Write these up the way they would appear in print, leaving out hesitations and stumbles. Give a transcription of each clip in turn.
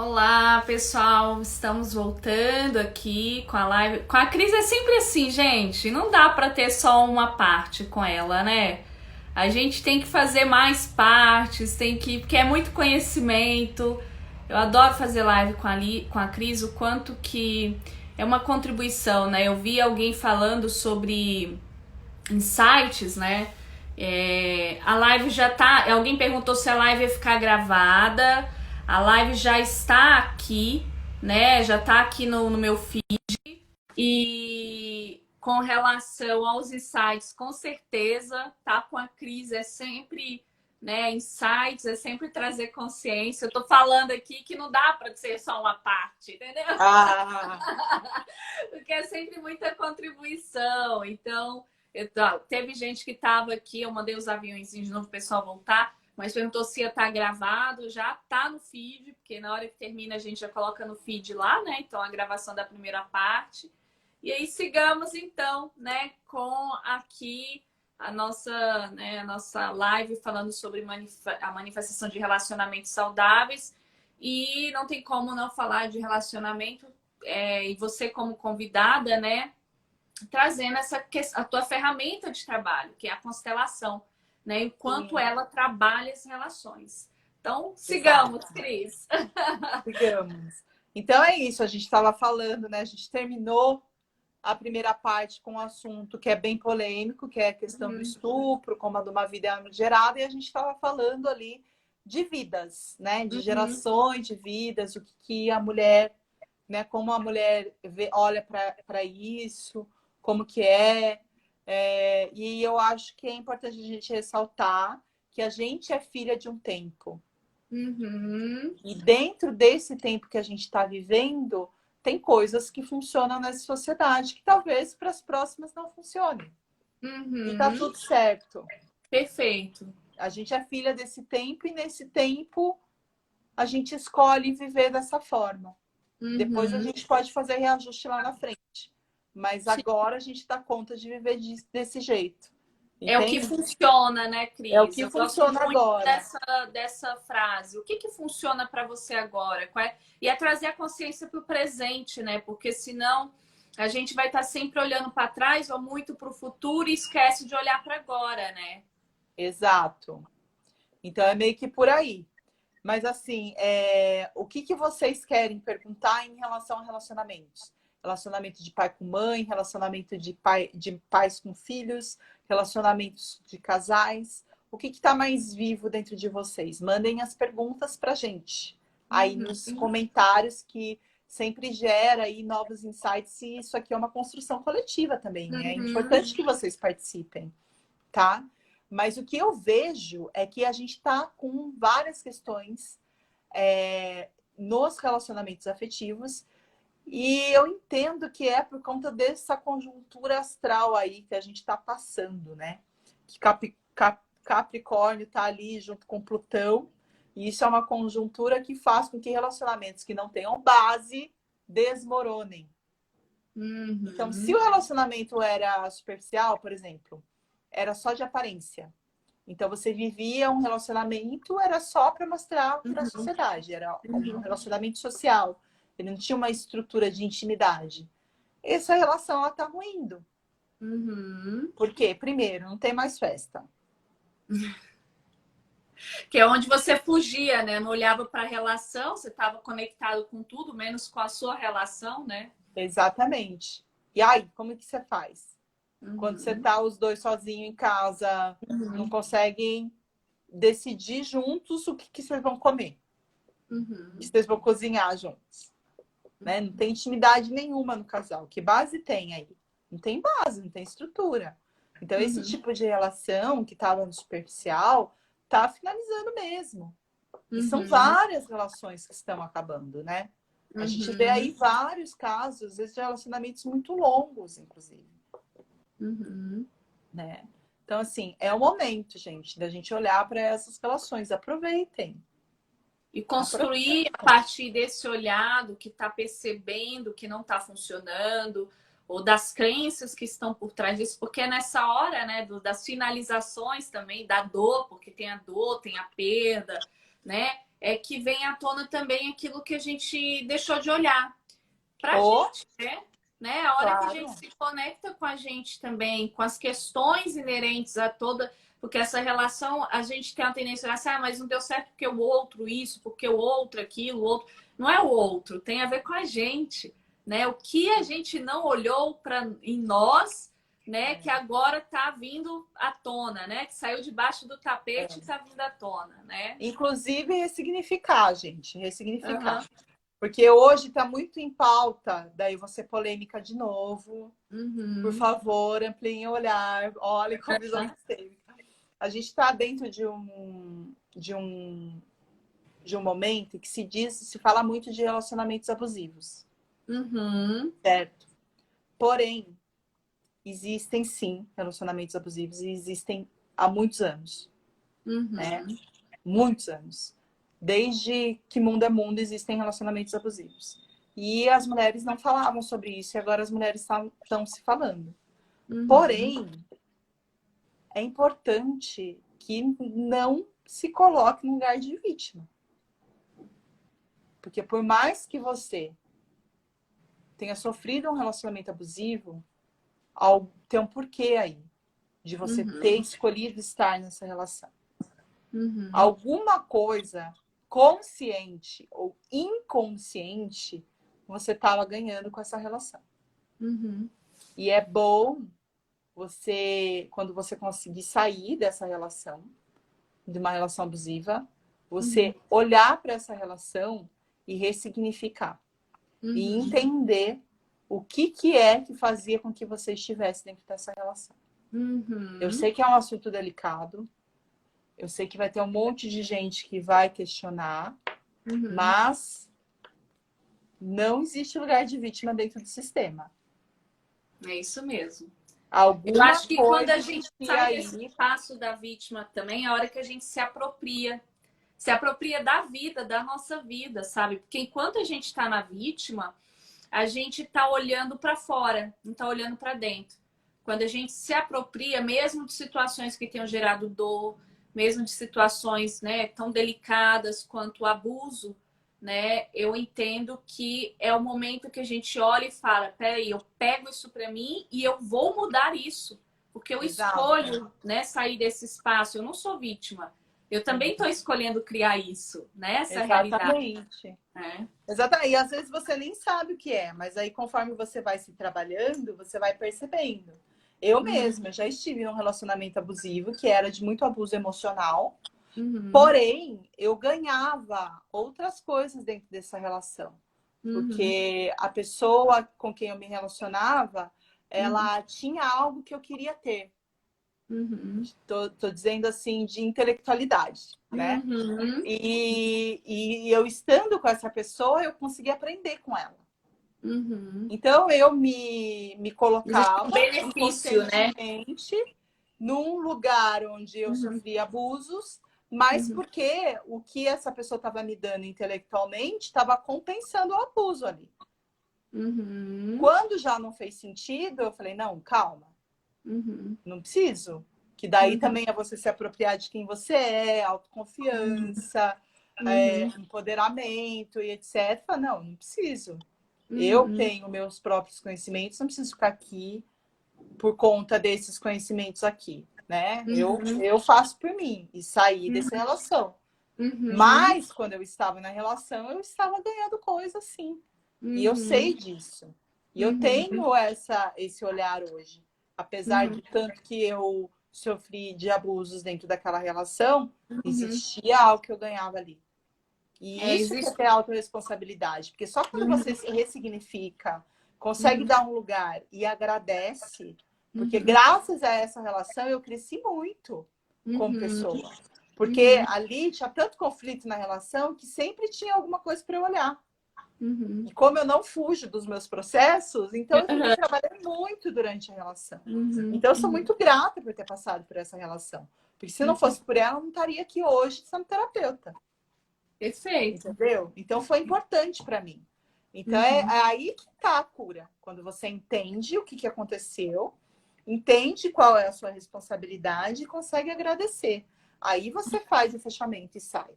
Olá, pessoal. Estamos voltando aqui com a live. Com a Cris é sempre assim, gente. Não dá para ter só uma parte com ela, né? A gente tem que fazer mais partes, porque é muito conhecimento. Eu adoro fazer live com a Cris, o quanto que é uma contribuição, né? Eu vi alguém falando sobre insights, né? A live já tá. Alguém perguntou se a live ia ficar gravada. A live já está aqui, né? Já está aqui no meu feed. E com relação aos insights, com certeza, tá com a Cris é sempre, né? Insights é sempre trazer consciência. Eu tô falando aqui que não dá para ser só uma parte, entendeu? Ah, Porque é sempre muita contribuição. Então, teve gente que estava aqui, eu mandei os aviõezinhos de novo para o pessoal voltar, mas perguntou se ia estar gravado, já está no feed, porque na hora que termina a gente já coloca no feed lá, né? Então, a gravação da primeira parte. E aí, sigamos então, né, com aqui a nossa live falando sobre a manifestação de relacionamentos saudáveis. E não tem como não falar de relacionamento e você como convidada, né, trazendo a tua ferramenta de trabalho, que é a constelação, né, enquanto sim, ela trabalha as relações. Então, sigamos, exato. Cris. Digamos. Então é isso, a gente estava falando, né? A gente terminou a primeira parte com um assunto que é bem polêmico, que é a questão do Uhum, estupro, como a de uma vida é gerada, e a gente estava falando ali de vidas, né? De uhum, gerações de vidas, o que a mulher, né? Como a mulher olha para isso, como que e eu acho que é importante a gente ressaltar que a gente é filha de um tempo. uhum, E dentro desse tempo que a gente está vivendo, tem coisas que funcionam nessa sociedade que talvez para as próximas não funcionem. E tá uhum. tudo certo. Perfeito. A gente é filha desse tempo e nesse tempo a gente escolhe viver dessa forma. Depois a Uhum. gente pode fazer reajuste lá na frente. Mas Sim. agora a gente dá conta de viver desse jeito. É o que Entende? funciona, né, É o Cris? que Eu gosto funciona muito agora. dessa frase. O que funciona para você agora? E é trazer a consciência para o presente, né? Porque senão a gente vai estar sempre olhando para trás ou muito para o futuro e esquece de olhar para agora, né? Exato. Então é meio que por aí. Mas assim, o que vocês querem perguntar em relação a relacionamentos? Relacionamento de pai com mãe, relacionamento de pais com filhos, relacionamentos de casais. O que está mais vivo dentro de vocês? Mandem as perguntas para a gente aí nos Uhum, comentários que sempre gera aí novos insights e isso aqui é uma construção coletiva também. É uhum, importante que vocês participem, tá? Mas o que eu vejo é que a gente está com várias questões nos relacionamentos afetivos e eu entendo que é por conta dessa conjuntura astral aí que a gente está passando, né? Que Capricórnio está ali junto com Plutão e isso é uma conjuntura que faz com que relacionamentos que não tenham base desmoronem. Então, se o uhum, relacionamento era superficial, por exemplo, era só de aparência. Então você vivia um relacionamento, era só para mostrar para a uhum, sociedade, era um uhum, relacionamento social. Ele não tinha uma estrutura de intimidade. Essa relação ela tá ruindo. uhum. Por quê? Primeiro, não tem mais festa. Que é onde você fugia, né? Não olhava para a relação, você estava conectado com tudo, menos com a sua relação, né? Exatamente. E aí, como que você faz? Quando você Uhum, tá os dois sozinhos em casa, não uhum, conseguem decidir juntos o que vocês vão comer, que uhum, vocês vão cozinhar juntos. Né? Não tem intimidade nenhuma no casal. Que base tem aí? Não tem base, não tem estrutura. Então, esse uhum, tipo de relação que estava no superficial está finalizando mesmo. E são uhum, várias relações que estão acabando, né? A gente vê uhum, aí vários casos, esses relacionamentos muito longos, inclusive, uhum. né? Então, assim, é o momento, gente, da gente olhar para essas relações. Aproveitem. E Aproveitem. construir a partir desse olhar do que está percebendo que não está funcionando, ou das crenças que estão por trás disso, porque é nessa hora, né, das finalizações também, da dor, porque tem a dor, tem a perda, né? é que vem à tona também aquilo que a gente deixou de olhar pra Ou, gente, né? A hora que a gente claro, se conecta com a gente também, com as questões inerentes a toda, porque essa relação, a gente tem a tendência a dizer, ah, mas não deu certo porque o outro isso, porque o outro aquilo, o outro. Não é o outro, tem a ver com a gente, né? O que a gente não olhou para em nós, né? Que agora está vindo à tona, né? Que saiu debaixo do tapete e está vindo à tona, né? inclusive ressignificar, gente, ressignificar. Uhum, Porque hoje está muito em pauta, daí você polêmica de novo. Por uhum, favor, ampliem o olhar, olhem com visão sistêmica. A gente está dentro de um momento que se fala muito de relacionamentos abusivos, uhum, certo? Porém, existem sim relacionamentos abusivos e existem há muitos anos, né? uhum. Muitos anos. Desde que mundo é mundo existem relacionamentos abusivos. E as mulheres não falavam sobre isso e agora as mulheres estão se falando. Uhum, Porém, é importante que não se coloque no lugar de vítima. Porque por mais que você tenha sofrido um relacionamento abusivo, tem um porquê aí de você ter uhum, escolhido estar nessa relação. uhum, Alguma coisa consciente ou inconsciente você estava ganhando com essa relação. uhum, E é bom quando você conseguir sair dessa relação, de uma relação abusiva, uhum, você olhar para essa relação e ressignificar. E uhum, entender o que é que fazia com que você estivesse dentro dessa relação. Eu uhum, sei que é um assunto delicado, eu sei que vai ter um monte de gente que vai questionar, uhum. mas não existe lugar de vítima dentro do sistema. É isso mesmo. Eu Alguma acho que quando coisa a gente existia sai desse aí. espaço da vítima também, é a hora que a gente se apropria da vida, da nossa vida, sabe? Porque enquanto a gente está na vítima, a gente está olhando para fora, não está olhando para dentro. Quando a gente se apropria, mesmo de situações que tenham gerado dor, mesmo de situações, né, tão delicadas quanto o abuso, né, eu entendo que é o momento que a gente olha e fala, peraí, eu pego isso para mim e eu vou mudar isso, porque eu Exato. escolho, né, sair desse espaço. Eu não sou vítima. Eu também estou escolhendo criar isso, né, essa realidade. Exatamente. Né? Exatamente. E às vezes você nem sabe o que é, mas aí conforme você vai se trabalhando, você vai percebendo. Eu Uhum, mesma já estive num relacionamento abusivo que era de muito abuso emocional, uhum, porém eu ganhava outras coisas dentro dessa relação, uhum, porque a pessoa com quem eu me relacionava, uhum, ela tinha algo que eu queria ter. uhum, Tô dizendo assim de intelectualidade, né? uhum, E eu estando com essa pessoa, eu consegui aprender com ela. uhum. Então, eu me Existe um colocava benefício, né? inconscientemente num lugar onde eu Uhum, sofria abusos, mas uhum, porque o que essa pessoa estava me dando intelectualmente estava compensando o abuso ali. uhum, Quando já não fez sentido, eu falei: não, calma, uhum, não preciso. Que daí uhum, também é você se apropriar de quem você é, autoconfiança, uhum, empoderamento e etc. Não, não preciso. Eu uhum, tenho meus próprios conhecimentos, não preciso ficar aqui por conta desses conhecimentos aqui, né? Eu, uhum, eu faço por mim e sair dessa relação. uhum, Mas quando eu estava na relação, eu estava ganhando coisa sim. E eu sei uhum, disso. E eu uhum, tenho esse olhar hoje. Apesar uhum, do tanto que eu sofri de abusos dentro daquela relação, uhum. existia algo que eu ganhava ali. E É, isso que é existe. ter autorresponsabilidade, porque só quando Uhum, você se ressignifica, consegue uhum, dar um lugar e agradece, porque uhum, graças a essa relação eu cresci muito como uhum, pessoa. Porque uhum, ali tinha tanto conflito na relação que sempre tinha alguma coisa para eu olhar. uhum, E como eu não fujo dos meus processos, então eu também uhum, trabalhei muito durante a relação. uhum, Então eu sou uhum. muito grata por ter passado por essa relação. Porque se não Uhum. fosse por ela, eu não estaria aqui hoje sendo terapeuta. Perfeito. Entendeu? Então foi importante para mim. Então Uhum, é aí que tá a cura. Quando você entende o que aconteceu, entende qual é a sua responsabilidade e consegue agradecer. Aí você faz o fechamento e sai.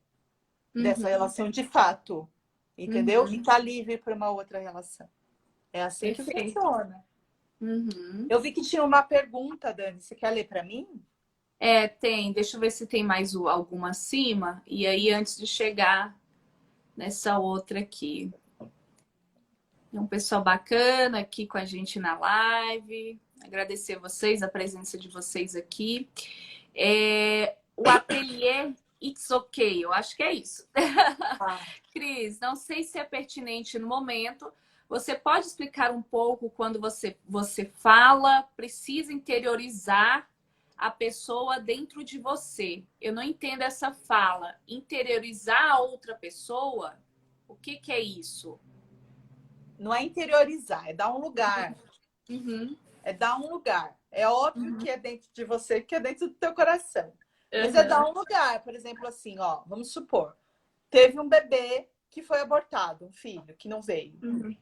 dessa Uhum. relação de fato, entendeu? E Uhum. tá livre para uma outra relação. É assim que Perfeito. funciona. Uhum. Eu vi que tinha uma pergunta, Dani. Você quer ler para mim? É, tem. Deixa eu ver se tem mais alguma acima. E aí, antes de chegar nessa outra aqui. Tem um pessoal bacana aqui com a gente na live. Agradecer a vocês, a presença de vocês aqui. O ateliê It's Okay, eu acho que é isso. Ah, Cris, não sei se é pertinente no momento. Você pode explicar um pouco quando você fala, precisa interiorizar a pessoa dentro de você. Eu não entendo essa fala. Interiorizar a outra pessoa? O que que é isso? não é interiorizar, é dar um lugar. Uhum, É dar um lugar. É óbvio uhum, que é dentro de você, que é dentro do teu coração. Mas é dar uhum, um lugar. Por exemplo, assim, ó, vamos supor, teve um bebê que foi abortado, um filho que não veio. uhum,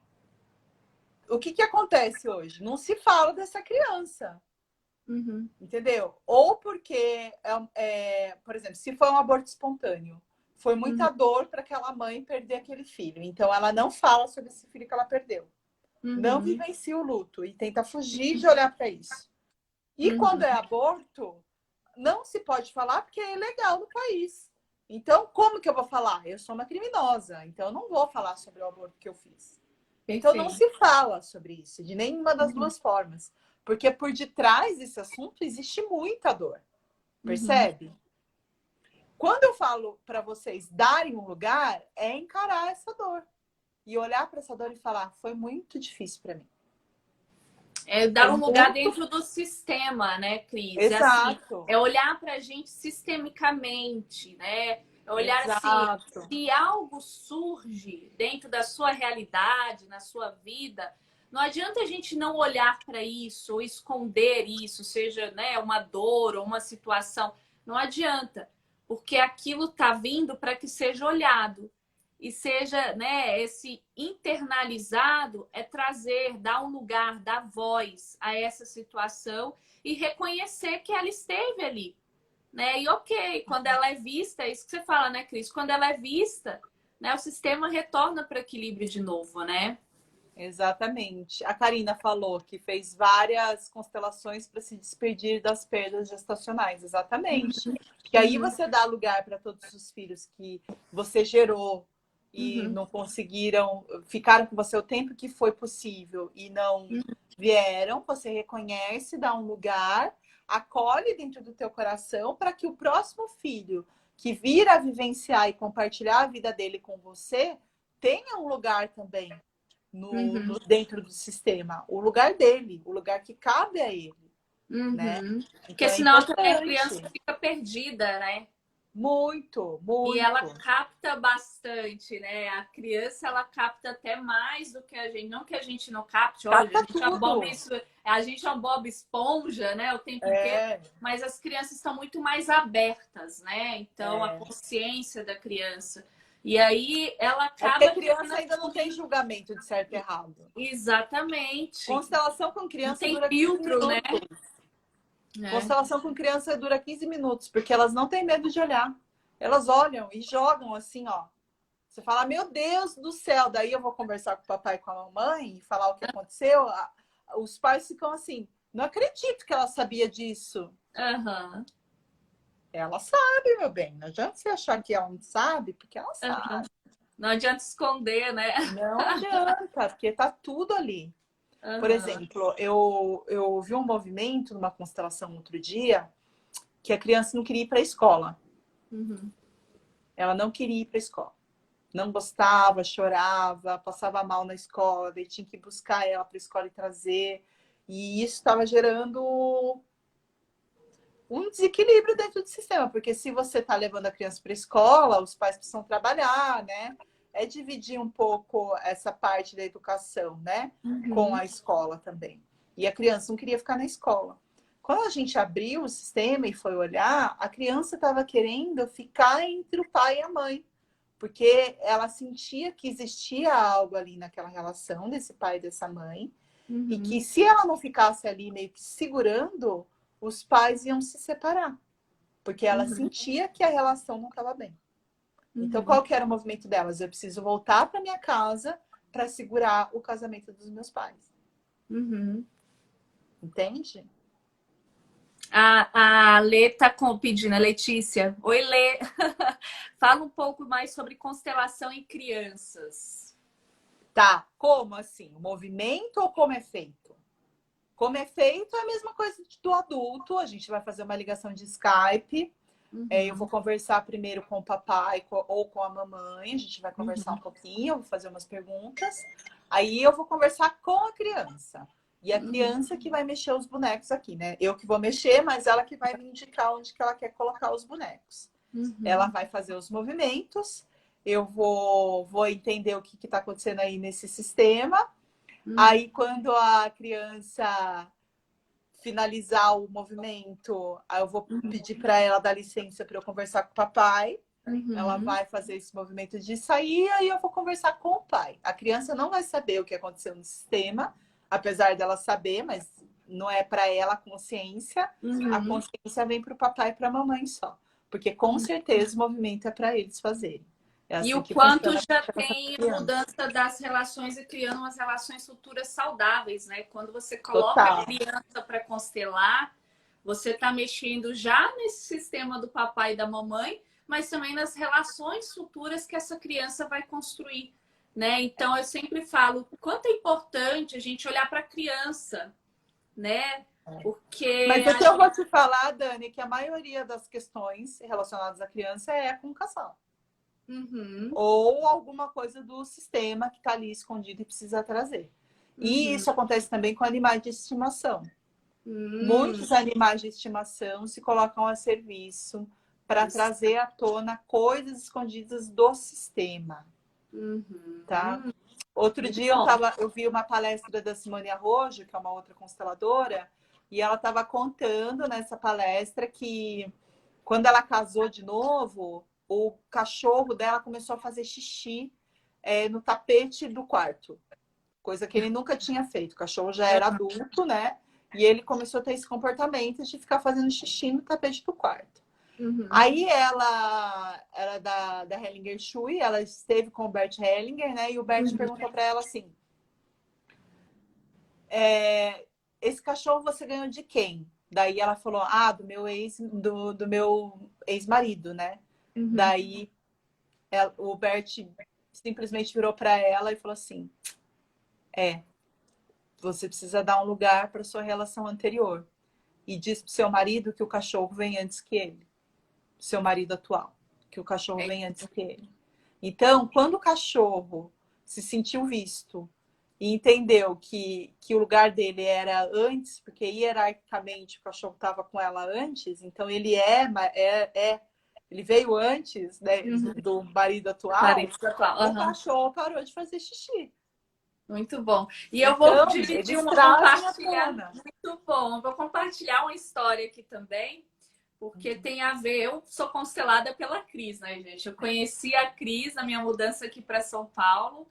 O que que acontece hoje? Não se fala dessa criança, uhum, entendeu? Ou porque, por exemplo, se foi um aborto espontâneo, foi uhum, muita dor para aquela mãe perder aquele filho. Então, ela não fala sobre esse filho que ela perdeu. Não uhum, vivencia o luto e tenta fugir de olhar para isso. E quando uhum. é aborto, não se pode falar porque é ilegal no país. Então, como que eu vou falar? Eu sou uma criminosa, então eu não vou falar sobre o aborto que eu fiz. Então, não Perfeito. se fala sobre isso, de nenhuma das Uhum, duas formas. Porque por detrás desse assunto existe muita dor. uhum. Percebe? Quando eu falo para vocês darem um lugar, é encarar essa dor. E olhar para essa dor e falar: foi muito difícil para mim. É Foi dar um lugar muito. dentro do sistema, né, Cris? É assim, Exato. é olhar para a gente sistemicamente, né? É olhar assim, Exato. se algo surge dentro da sua realidade, na sua vida, não adianta a gente não olhar para isso ou esconder isso, seja, né, uma dor ou uma situação. Não adianta, porque aquilo está vindo para que seja olhado. E seja, né, esse internalizado é trazer, dar um lugar, dar voz a essa situação e reconhecer que ela esteve ali, né? E ok, quando ela é vista, é isso que você fala, né, Cris? Quando ela é vista, né, o sistema retorna para o equilíbrio de novo, né? Exatamente. A Karina falou que fez várias constelações para se despedir das perdas gestacionais. Exatamente. Porque aí Uhum, você dá lugar para todos os filhos que você gerou e uhum, não conseguiram, ficaram com você o tempo que foi possível e não vieram. Você reconhece, dá um lugar, acolhe dentro do teu coração para que o próximo filho que vir a vivenciar e compartilhar a vida dele com você tenha um lugar também uhum, dentro do sistema, o lugar dele, o lugar que cabe a ele, né? uhum. Porque Então é senão também a criança importante, fica perdida, né? muito, E ela muito. capta bastante, né? A criança ela capta até mais do que a gente. Não que a gente não capte, olha, Capta tudo. a gente é um Bob Esponja, né? O tempo inteiro, É, mas as crianças estão muito mais abertas, né? Então a é. consciência da criança. E aí ela É porque acaba a querendo criança ainda não tem assumir. julgamento de certo e errado. Exatamente. Constelação com Não criança tem dura 15 filtro, né? minutos. É. Constelação com criança dura 15 minutos, porque elas não têm medo de olhar. Elas olham e jogam assim, ó. Você fala, meu Deus do céu, daí eu vou conversar com o papai e com a mamãe e falar o que aconteceu. Os pais ficam assim, não acredito que ela sabia disso. Aham. Ela sabe, meu bem. Não adianta você achar que ela não sabe, porque ela Aham. sabe. Não adianta esconder, né? Não adianta, porque tá tudo ali. Por Aham. exemplo, eu vi um movimento numa constelação outro dia que a criança não queria ir para a escola. Uhum. Ela não queria ir para a escola. Não gostava, chorava, passava mal na escola, daí tinha que buscar ela para a escola e trazer. E isso estava gerando um desequilíbrio dentro do sistema, porque se você está levando a criança para a escola, os pais precisam trabalhar, né? É dividir um pouco essa parte da educação, né? Com Uhum. a escola também. E a criança não queria ficar na escola. Quando a gente abriu o sistema e foi olhar, a criança estava querendo ficar entre o pai e a mãe, porque ela sentia que existia algo ali naquela relação desse pai e dessa mãe, e que Uhum. se ela não ficasse ali meio que segurando, os pais iam se separar, porque ela Uhum. sentia que a relação não estava bem. Então, qual que era o movimento delas? Eu preciso voltar para minha casa para segurar o casamento dos meus pais. Uhum. Entende? A Lê tá pedindo, a Letícia. Oi, Lê. Fala um pouco mais sobre constelação em crianças. Tá, como assim? O movimento ou como é feito? Como é feito é a mesma coisa do adulto. A gente vai fazer uma ligação de Skype. Eu vou conversar primeiro com o papai ou com a mamãe. A gente vai conversar um pouquinho, eu vou fazer umas perguntas. Aí eu vou conversar com a criança. E a criança que vai mexer os bonecos aqui, né? Eu que vou mexer, mas ela que vai me indicar onde que ela quer colocar os bonecos. Ela vai fazer os movimentos. Eu vou entender o que está acontecendo aí nesse sistema. Aí, quando a criança finalizar o movimento, aí eu vou pedir para ela dar licença para eu conversar com o papai. Ela vai fazer esse movimento de sair, aí eu vou conversar com o pai. A criança não vai saber o que aconteceu no sistema, apesar dela saber, mas não é para ela a consciência. A consciência vem para o papai e para a mamãe só. Porque com certeza o movimento é para eles fazerem. É E assim o que quanto funciona já pra tem a criança. mudança das relações e criando umas relações futuras saudáveis, né? Quando você coloca a Total. criança para constelar, você está mexendo já nesse sistema do papai e da mamãe, mas também nas relações futuras que essa criança vai construir, né? Então eu sempre falo quanto é importante a gente olhar para a criança, né? Porque Mas o que eu vou te falar, Dani, é que a maioria das questões relacionadas à criança é com casal. Ou alguma coisa do sistema que está ali escondido e precisa trazer. E isso acontece também com animais de estimação. Muitos animais de estimação se colocam a serviço para trazer à tona coisas escondidas do sistema. Tá? Outro Muito dia bom. eu vi uma palestra da Simone Arrojo, que é uma outra consteladora, e ela estava contando nessa palestra que quando ela casou de novo, o cachorro dela começou a fazer xixi no tapete do quarto, coisa que ele nunca tinha feito. O cachorro já era adulto, né? E ele começou a ter esse comportamento de ficar fazendo xixi no tapete do quarto. Aí ela era da Hellinger Shui, ela esteve com o Bert Hellinger, né? E o Bert perguntou para ela assim: esse cachorro você ganhou de quem? Daí ela falou: do meu ex-marido, né? Daí o Bert simplesmente virou para ela e falou assim: você precisa dar um lugar para sua relação anterior. E diz pro seu marido que o cachorro vem antes que ele. Seu marido atual, que o cachorro vem antes que ele. Então, quando o cachorro se sentiu visto e entendeu que o lugar dele era antes, porque hierarquicamente o cachorro estava com ela antes, então ele ele veio antes, né, do marido atual, o cachorro parou de fazer xixi. Muito bom. E eu vou Então, dividir eles uma, trazem à compartilhar. tona. Muito bom. Vou compartilhar uma história aqui também, porque tem a ver. Eu sou constelada pela Cris, né, gente? Eu conheci a Cris na minha mudança aqui para São Paulo.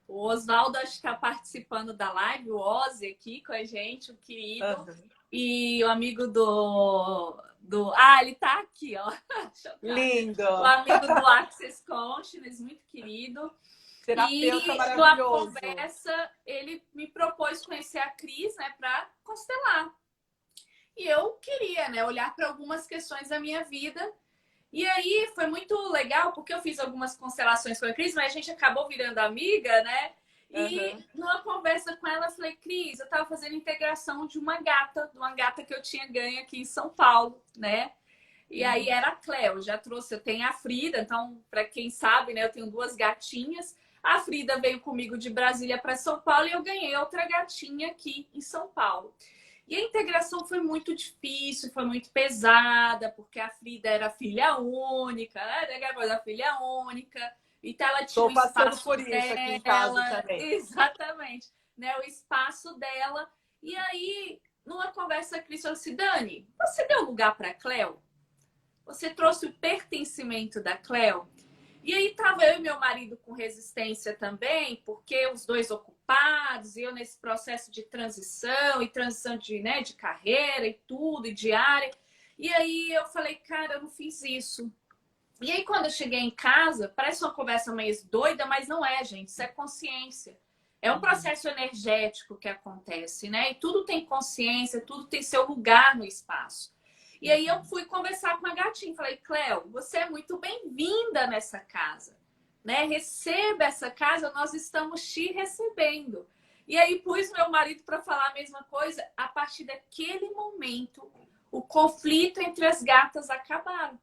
O Oswaldo acho que está participando da live, o Ozzy aqui com a gente, o querido. E o amigo ele tá aqui, ó. Lindo! O amigo do Access Consciousness, muito querido. Terapeuta E numa maravilhoso. conversa, ele me propôs conhecer a Cris, né, para constelar. E eu queria, né, olhar para algumas questões da minha vida. E aí foi muito legal, porque eu fiz algumas constelações com a Cris, mas a gente acabou virando amiga, né? E numa conversa com ela, eu falei: Cris, eu estava fazendo integração de uma gata que eu tinha ganho aqui em São Paulo, né? E aí era a Cleo, já trouxe, eu tenho a Frida, então, para quem sabe, né, eu tenho duas gatinhas. A Frida veio comigo de Brasília para São Paulo e eu ganhei outra gatinha aqui em São Paulo. E a integração foi muito difícil, foi muito pesada, porque a Frida era filha única, né? Era filha única, então ela tinha o espaço por isso dela, aqui em casa também. exatamente, né? O espaço dela. E aí, numa conversa, a Cris falou assim: Dani, você deu lugar para a Cleo? Você trouxe o pertencimento da Cleo? E aí tava eu e meu marido com resistência também, porque os dois ocupados, e eu nesse processo de transição, e transição de carreira e tudo, e de área. E aí eu falei: cara, eu não fiz isso. E aí, quando eu cheguei em casa, parece uma conversa meio doida, mas não é, gente. Isso é consciência. É um processo energético que acontece, né? E tudo tem consciência, tudo tem seu lugar no espaço. E aí eu fui conversar com a gatinha. Falei, Cleo, você é muito bem-vinda nessa casa, né? Receba essa casa, nós estamos te recebendo. E aí pus meu marido para falar a mesma coisa. A partir daquele momento, o conflito entre as gatas acabaram.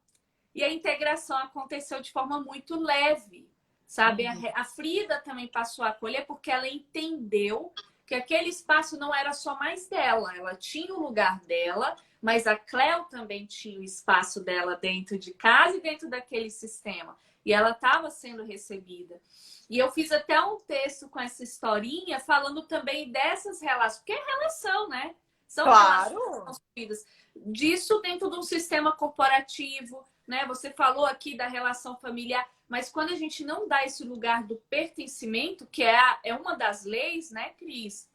E a integração aconteceu de forma muito leve, sabe? A Frida também passou a acolher porque ela entendeu que aquele espaço não era só mais dela. Ela tinha o lugar dela, mas a Cleo também tinha o espaço dela dentro de casa e dentro daquele sistema. E ela estava sendo recebida. E eu fiz até um texto com essa historinha falando também dessas relações, porque é relação, né? São Claro. relações construídas disso dentro de um sistema corporativo, né? Você falou aqui da relação familiar, mas quando a gente não dá esse lugar do pertencimento, que é uma das leis, né, Cris?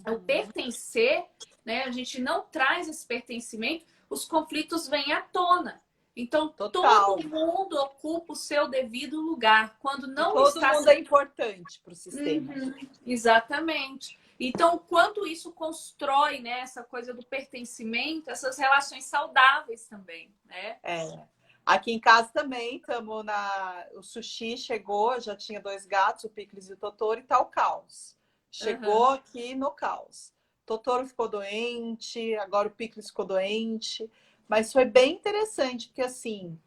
É o pertencer, né? A gente não traz esse pertencimento, os conflitos vêm à tona. Então, Total. todo mundo ocupa o seu devido lugar. Quando E não todo está... mundo é importante para o sistema. Exatamente. Então, quanto isso constrói, né, essa coisa do pertencimento, essas relações saudáveis também, né? É. Aqui em casa também estamos na. O Sushi chegou, já tinha 2 gatos, o Picles e o Totoro, e tá o caos. Chegou aqui no caos. Totoro ficou doente, agora o Picles ficou doente. Mas foi bem interessante, porque assim,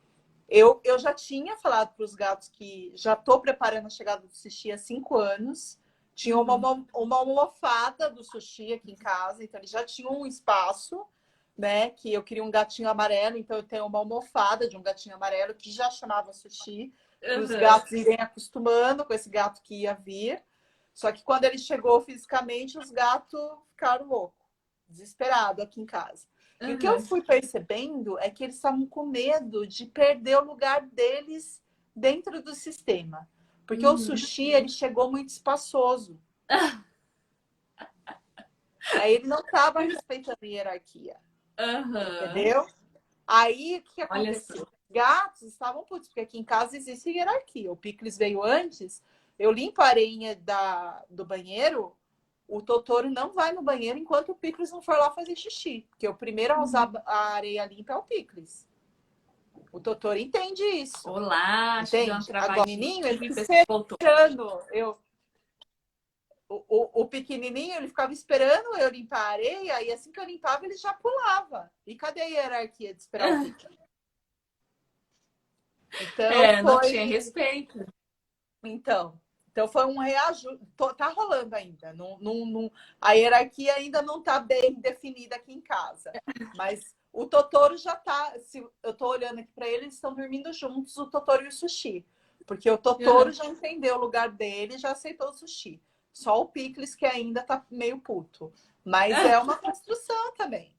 eu já tinha falado para os gatos que já estou preparando a chegada do Sushi há 5 anos. Tinha uma almofada do Sushi aqui em casa, então eles já tinham um espaço, né? Que eu queria um gatinho amarelo, então eu tenho uma almofada de um gatinho amarelo que já chamava Sushi, para os gatos irem acostumando com esse gato que ia vir. Só que quando ele chegou fisicamente, os gatos ficaram loucos, desesperados aqui em casa. E o que eu fui percebendo é que eles estavam com medo de perder o lugar deles dentro do sistema. Porque o Sushi, ele chegou muito espaçoso. Aí ele não estava respeitando a hierarquia. Entendeu? Aí, o que Olha só. aconteceu? Os gatos estavam putos, porque aqui em casa existe hierarquia. O Picles veio antes, eu limpo a areinha do banheiro, o Totoro não vai no banheiro enquanto o Picles não for lá fazer xixi. Porque o primeiro a usar a areia limpa é o Picles. O Totoro entende isso. Olá, acho que deu uma Entende? Agora, o travadinha. menininho, ele fica esperando. O pequenininho, ele ficava esperando eu limpar a areia, e assim que eu limpava, ele já pulava. E cadê a hierarquia de esperar o Picles? Então, não tinha respeito. Então foi um reajuste. Tá rolando ainda. A hierarquia ainda não está bem definida aqui em casa. Mas o Totoro já tá. Se eu estou olhando aqui para ele, eles estão dormindo juntos, o Totoro e o Sushi. Porque o Totoro já entendeu o lugar dele, já aceitou o Sushi. Só o Picles que ainda tá meio puto. Mas é uma construção também.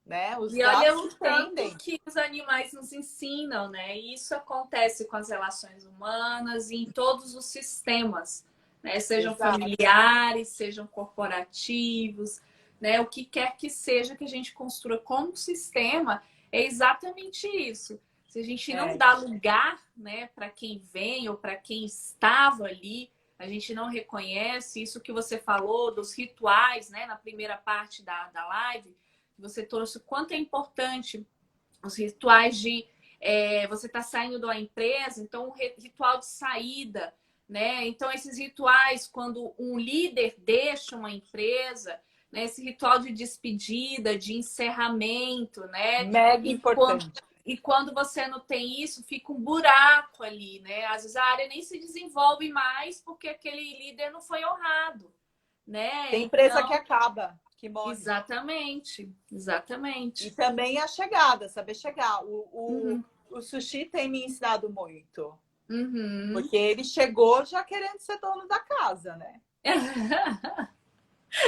Né? Os E olha gatos o tanto que os animais nos ensinam, né? E isso acontece com as relações humanas e em todos os sistemas, né? Sejam familiares, sejam corporativos, né? O que quer que seja que a gente construa como sistema, é exatamente isso. Se a gente não dá lugar, né, para quem vem ou para quem estava ali, a gente não reconhece isso que você falou dos rituais, né, na primeira parte da live. Você trouxe o quanto é importante os rituais de você está saindo da empresa, então o ritual de saída, né? Então, esses rituais, quando um líder deixa uma empresa, né? Esse ritual de despedida, de encerramento, né? Mega importante. E quando você não tem isso, fica um buraco ali, né? Às vezes a área nem se desenvolve mais porque aquele líder não foi honrado, né? Tem empresa que acaba. Que morre. Exatamente, exatamente. E também a chegada, saber chegar. O Sushi tem me ensinado muito. Porque ele chegou já querendo ser dono da casa, né?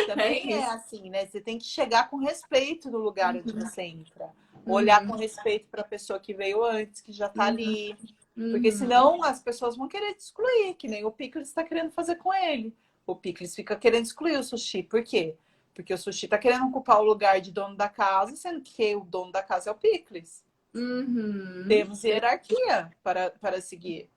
Também é assim, né? Você tem que chegar com respeito no lugar onde você entra. Olhar com respeito para a pessoa que veio antes, que já está ali. Porque senão as pessoas vão querer te excluir, que nem o Picles está querendo fazer com ele. O Picles fica querendo excluir o Sushi. Por quê? Porque o Sushi tá querendo ocupar o lugar de dono da casa, sendo que o dono da casa é o Picles. Uhum. Temos hierarquia para seguir.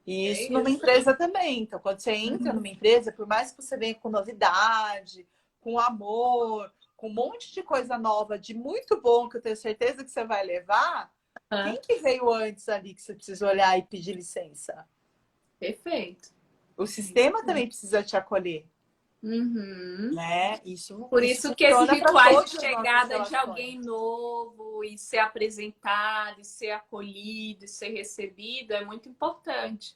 E É isso numa isso. empresa também. Então, quando você entra Uhum. numa empresa, por mais que você venha com novidade, com amor, com um monte de coisa nova, de muito bom, que eu tenho certeza que você vai levar, quem que veio antes ali que você precisa olhar e pedir licença? Perfeito. O Isso sistema mesmo. também precisa te acolher, Uhum. né? Isso, Por isso isso que esses funciona para rituais de todas as nossas chegada de relações. alguém novo e ser apresentado, e ser acolhido, e ser recebido é muito importante,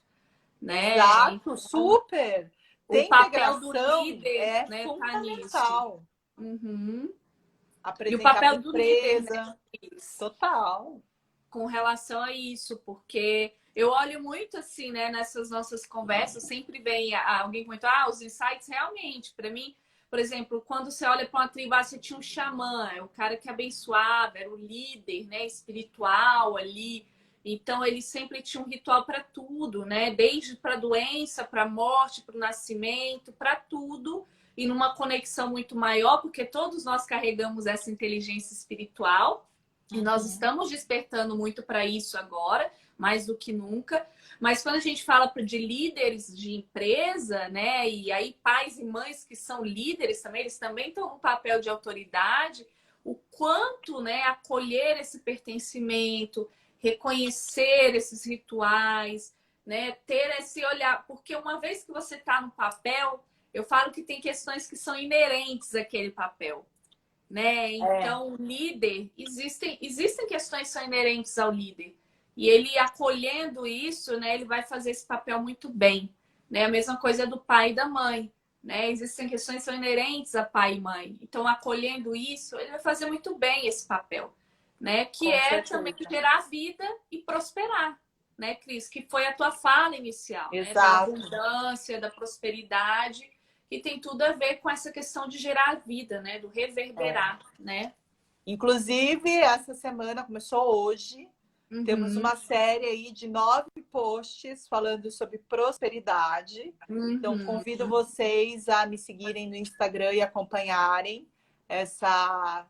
né? Exato, Então, super. o Ter papel do integração líder, é né, tá nisso. fundamental. Uhum. E o Apresentar para a papel do líder, né, empresa, Cris, total. com relação a isso, porque eu olho muito assim, né, nessas nossas conversas, sempre vem alguém comentou, os insights realmente, para mim, por exemplo, quando você olha para uma tribo, você tinha um xamã, é o cara que abençoava, era o líder, né, espiritual ali. Então ele sempre tinha um ritual para tudo, né? Desde para doença, para morte, para o nascimento, para tudo, e numa conexão muito maior, porque todos nós carregamos essa inteligência espiritual. E nós Uhum. estamos despertando muito para isso agora, mais do que nunca. Mas quando a gente fala de líderes de empresa, né? E aí pais e mães que são líderes também, eles também estão um papel de autoridade. O quanto, né, acolher esse pertencimento, reconhecer esses rituais, né, ter esse olhar, porque uma vez que você está no papel, eu falo que tem questões que são inerentes àquele papel, né? É, Então, o líder, existem questões que são inerentes ao líder. E ele acolhendo isso, né, ele vai fazer esse papel muito bem, né? A mesma coisa do pai e da mãe, né? Existem questões que são inerentes a pai e mãe. Então, acolhendo isso, ele vai fazer muito bem esse papel, né? Que com é também certeza. gerar vida e prosperar, né, Cris? Que foi a tua fala inicial, né? Da Exato. abundância, da prosperidade, que tem tudo a ver com essa questão de gerar vida, né? Do É. reverberar, né? Inclusive, essa semana começou hoje. Temos Uhum, uma série aí de 9 posts falando sobre prosperidade. Então, uhum, convido vocês a me seguirem no Instagram e acompanharem essa,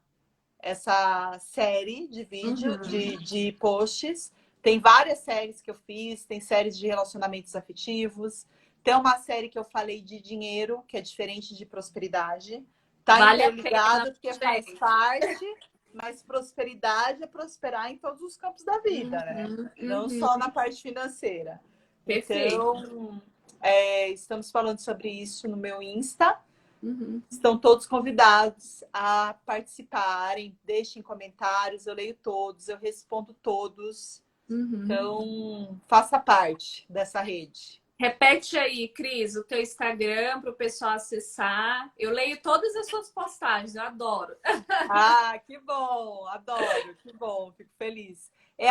essa série de vídeo, uhum. de posts. Tem várias séries que eu fiz, tem séries de relacionamentos afetivos, tem uma série que eu falei de dinheiro, que é diferente de prosperidade. Tá Vale a pena, interligado porque faz gente. parte, mas prosperidade é prosperar em todos os campos da vida, né? Uhum, Não uhum. só na parte financeira. Perfeito. Então, estamos falando sobre isso no meu Insta. Uhum, Estão todos convidados a participarem, deixem comentários, eu leio todos, eu respondo todos. uhum. Então, faça parte dessa rede. Repete aí, Cris, o teu Instagram para o pessoal acessar. Eu leio todas as suas postagens, eu adoro. Ah, que bom, adoro, que bom, fico feliz. É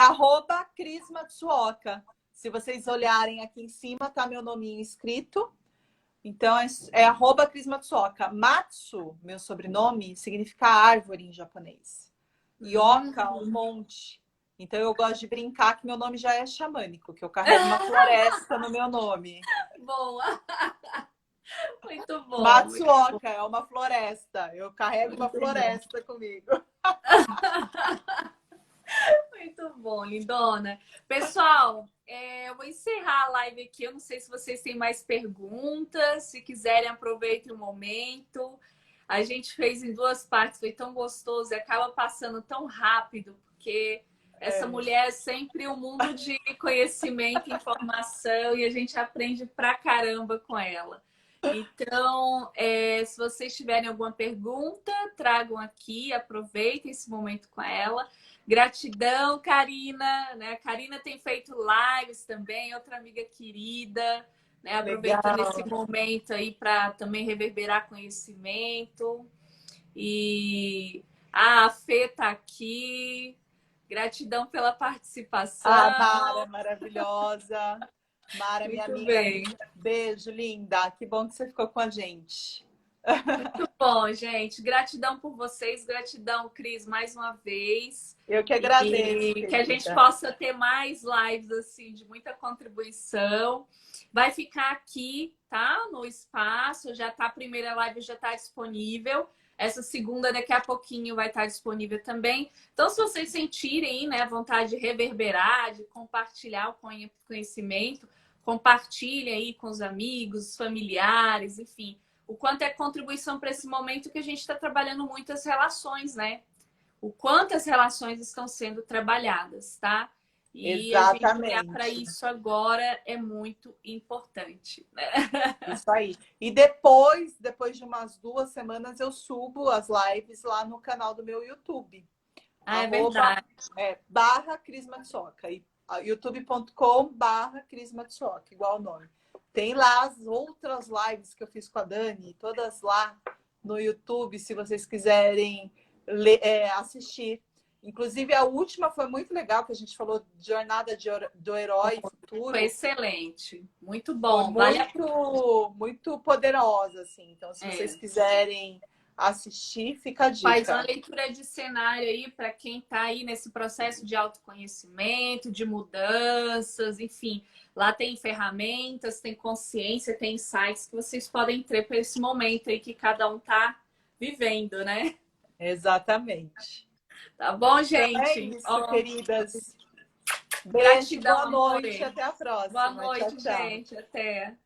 @Cris Matsuoka. Se vocês olharem aqui em cima, tá meu nominho escrito. Então, é @Cris Matsuoka. Matsu, meu sobrenome, significa árvore em japonês. E oca, um Hum. monte. Então, eu gosto de brincar que meu nome já é xamânico, que eu carrego uma floresta no meu nome. Boa, muito bom, muito Matsuoka é uma floresta. Eu carrego uma bom. floresta comigo. Muito bom, lindona. Pessoal, eu vou encerrar a live aqui. Eu não sei se vocês têm mais perguntas. Se quiserem, aproveitem o momento. A gente fez em duas partes, foi tão gostoso e acaba passando tão rápido, porque essa É, mulher é sempre um mundo de conhecimento, informação, e a gente aprende pra caramba com ela. Então, se vocês tiverem alguma pergunta, tragam aqui, aproveitem esse momento com ela. Gratidão, Karina. Né? A Karina tem feito lives também, outra amiga querida, né? Aproveitando esse legal. momento aí para também reverberar conhecimento. E a Fê tá aqui. Gratidão pela A Mara, participação. maravilhosa. Mara, minha Muito amiga. bem. Beijo, linda. Que bom que você ficou com a gente. Muito bom, gente. Gratidão por vocês, gratidão, Cris, mais uma vez. Eu que agradeço, E que a gente querida. possa ter mais lives assim de muita contribuição. Vai ficar aqui, tá? No espaço, já tá, a primeira live já está disponível. Essa segunda daqui a pouquinho vai estar disponível também. Então, se vocês sentirem, né, a vontade de reverberar, de compartilhar o conhecimento, compartilhe aí com os amigos, familiares, enfim. O quanto é contribuição para esse momento que a gente está trabalhando muito as relações, né? O quanto as relações estão sendo trabalhadas, tá? E a gente olhar para Exatamente. isso agora é muito importante, né? Isso aí. E depois de umas 2 semanas, eu subo as lives lá no canal do meu YouTube. Ah, é verdade. /barra Cris Matsuoka. youtube.com/barra Cris Matsuoka, igual o nome. Tem lá as outras lives que eu fiz com a Dani, todas lá no YouTube, se vocês quiserem assistir. Inclusive, a última foi muito legal, que a gente falou de Jornada do Herói Futuro. Foi excelente. Muito Foi bom. muito poderosa, assim. Então, se vocês quiserem assistir, fica a dica. Faz uma leitura de cenário aí para quem está aí nesse processo de autoconhecimento, de mudanças, enfim. Lá tem ferramentas, tem consciência, tem insights que vocês podem ter para esse momento aí que cada um está vivendo, né? Exatamente. Tá bom, Então é gente? isso, queridas. Beijo, Gratidão, boa noite, amor. até a próxima. Boa noite, Tchau, tchau. gente. Até.